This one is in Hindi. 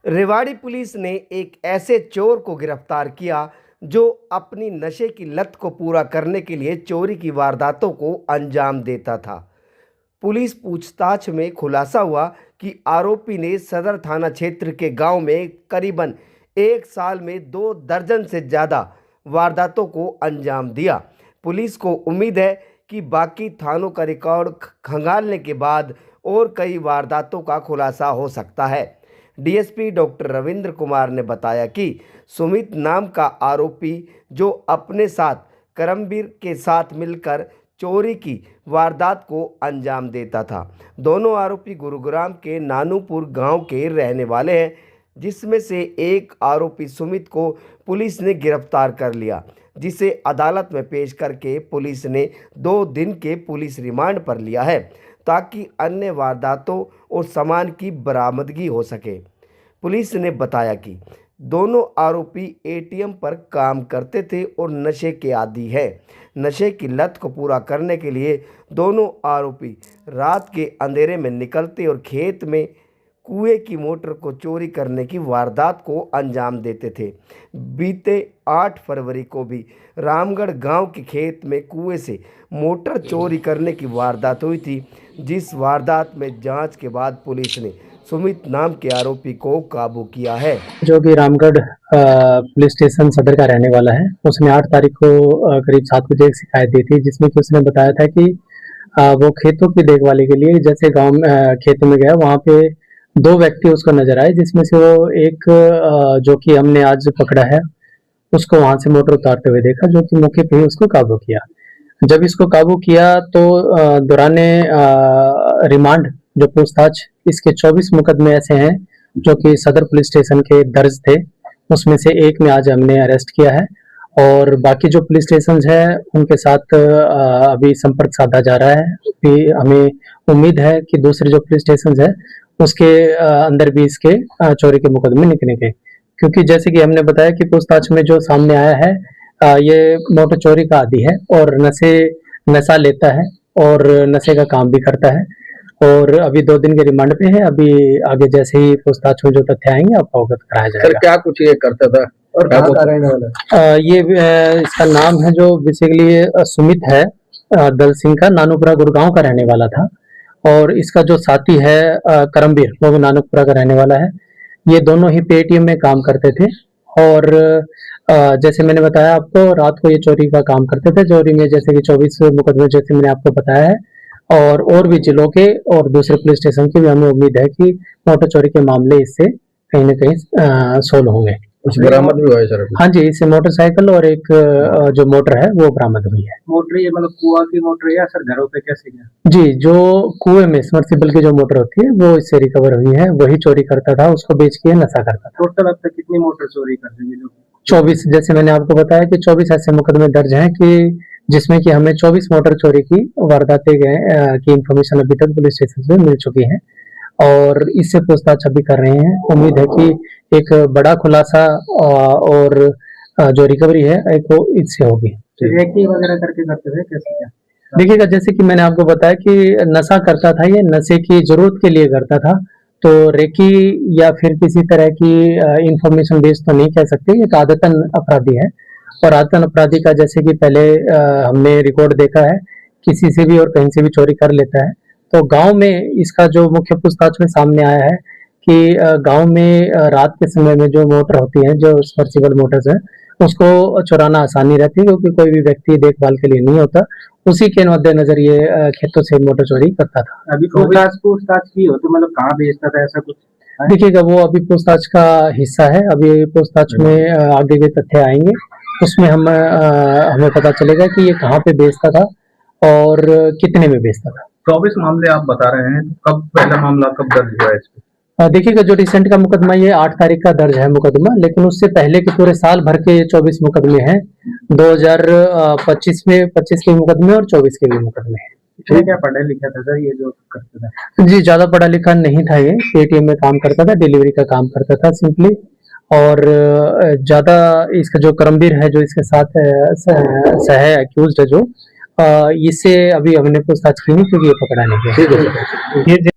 रेवाड़ी पुलिस ने एक ऐसे चोर को गिरफ्तार किया जो अपनी नशे की लत को पूरा करने के लिए चोरी की वारदातों को अंजाम देता था। पुलिस पूछताछ में खुलासा हुआ कि आरोपी ने सदर थाना क्षेत्र के गांव में करीबन 1 साल में 2 दर्जन से ज़्यादा वारदातों को अंजाम दिया। पुलिस को उम्मीद है कि बाकी थानों का रिकॉर्ड खंगालने के बाद और कई वारदातों का खुलासा हो सकता है। डीएसपी डॉक्टर रविंद्र कुमार ने बताया कि सुमित नाम का आरोपी जो अपने साथ करमबीर के साथ मिलकर चोरी की वारदात को अंजाम देता था। दोनों आरोपी गुरुग्राम के नानूपुर गांव के रहने वाले हैं, जिसमें से एक आरोपी सुमित को पुलिस ने गिरफ्तार कर लिया, जिसे अदालत में पेश करके पुलिस ने 2 दिन के पुलिस रिमांड पर लिया है ताकि अन्य वारदातों और सामान की बरामदगी हो सके। पुलिस ने बताया कि दोनों आरोपी एटीएम पर काम करते थे और नशे के आदी हैं। नशे की लत को पूरा करने के लिए दोनों आरोपी रात के अंधेरे में निकलते और खेत में कुएं की मोटर को चोरी करने की वारदात को अंजाम देते थे। बीते 8 फरवरी को भी रामगढ़ गांव के खेत में कुएं से मोटर चोरी करने की वारदात हुई थी, जिस वारदात में जांच के बाद पुलिस ने सुमित नाम के आरोपी को काबू किया है, जो कि रामगढ़ पुलिस स्टेशन सदर का रहने वाला है। उसने 8 तारीख को करीब 7 बजे एक शिकायत दी थी, जिसमें कि उसने बताया था कि वो खेतों की देखभाली के लिए जैसे गांव खेतों में गया, वहां पे 2 व्यक्ति उसको नजर आए, जिसमें से वो एक जो कि हमने आज पकड़ा है, उसको वहां से मोटर उतारते हुए देखा, जो कि मौके पे ही उसको काबू किया। जब इसको काबू किया तो दौराने रिमांड जो पूछताछ, इसके 24 मुकदमे ऐसे हैं जो कि सदर पुलिस स्टेशन के दर्ज थे, उसमें से एक में आज हमने अरेस्ट किया है और बाकी जो पुलिस स्टेशन है उनके साथ अभी संपर्क साधा जा रहा है। कि हमें उम्मीद है कि दूसरे जो पुलिस स्टेशन है उसके अंदर भी इसके चोरी के मुकदमे निकलेंगे, क्योंकि जैसे कि हमने बताया कि पूछताछ में जो सामने आया है ये मोटर चोरी का आदी है और नशा लेता है और नशे का काम भी करता है और अभी 2 दिन के रिमांड पे है। अभी आगे जैसे ही पूछताछ में जो तथ्य आएंगे आपको अवगत कराया जाएगा। सर, क्या कुछ ये करता था और कहाँ का रहने वाला है? ये इसका नाम है जो बेसिकली सुमित है, दल सिंह का, नानूपुरा गुड़गांव का रहने वाला था और इसका जो साथी है करमबीर, वो भी नानूपुरा का रहने वाला है। ये दोनों ही पेटीएम में काम करते थे और जैसे मैंने बताया आपको, रात को ये चोरी का काम करते थे। चोरी में जैसे कि 24 मुकदमे जैसे मैंने आपको बताया है और भी जिलों के और दूसरे पुलिस स्टेशन की भी हमें उम्मीद है कि मोटर चोरी के मामले इससे कहीं न कहीं सोल्व होंगे। कुछ बरामद भी हुआ है सर? हाँ जी, इससे मोटरसाइकिल और एक जो मोटर है वो बरामद हुई है। मोटर ये मतलब कुआं की मोटर है या सर घरों पे कैसे गया? जी, जो कुएं में सबमर्सिबल की जो मोटर होती है वो इससे रिकवर हुई है, वही चोरी करता था, उसको बेच के नशा करता था। टोटल अब तक कितनी मोटर चोरी कर दी? 24, जैसे मैंने आपको बताया कि 24 ऐसे मुकदमे दर्ज हैं कि जिसमें कि हमें 24 मोटर चोरी की वारदातें की इंफॉर्मेशन अभी तक पुलिस स्टेशन से मिल चुकी है और इससे पूछताछ अभी कर रहे हैं। उम्मीद है कि एक बड़ा खुलासा और जो रिकवरी है वो इससे होगी। रेकी वगैरह करके करते थे कैसे क्या? देखिएगा, जैसे कि मैंने आपको बताया कि नशा करता था, ये नशे की जरूरत के लिए करता था, तो रेकी या फिर किसी तरह की इंफॉर्मेशन बेस्ड तो नहीं कह सकते। एक आदतन अपराधी है और आदतन अपराधी का जैसे कि पहले हमने रिकॉर्ड देखा है, किसी से भी और कहीं से भी चोरी कर लेता है। तो गांव में इसका जो मुख्य पूछताछ में सामने आया है कि गांव में रात के समय में जो मोटर होती है, जो सबमर्सिबल मोटर्स है, उसको चुराना आसानी रहती है क्योंकि कोई भी व्यक्ति देखभाल के लिए नहीं होता। उसी के मद्देनजर ये खेतों से मोटर चोरी करता था। अभी पूछताछ की हो तो मतलब कहाँ बेचता था, ऐसा कुछ देखिएगा, वो अभी पूछताछ का हिस्सा है। अभी पूछताछ में आगे के तथ्य आएंगे, उसमें हमें पता चलेगा कि ये कहाँ पे बेचता था और कितने में बेचता था। 24 मामले आप बता रहे हैं, कब पहला मामला कब दर्ज हुआ है इसमें? देखिएगा, जो रिसेंट का मुकदमा ये 8 तारीख का दर्ज है मुकदमा, लेकिन उससे पहले के पूरे साल भर के 24 मुकदमे हैं। 2025 में 25 के मुकदमे और 24 के भी मुकदमे हैं। क्या पढ़ा लिखा था सर ये जो करता था? जी, ज्यादा पढ़ा लिखा नहीं था, ये पेटीएम में काम करता था, डिलीवरी का काम करता था सिंपली। और ज्यादा इसका जो करमबीर है, जो इसके साथ सह एक्यूज्ड है, जो इससे अभी हमने पूछताछ की नहीं क्योंकि ये पकड़ा नहीं गया।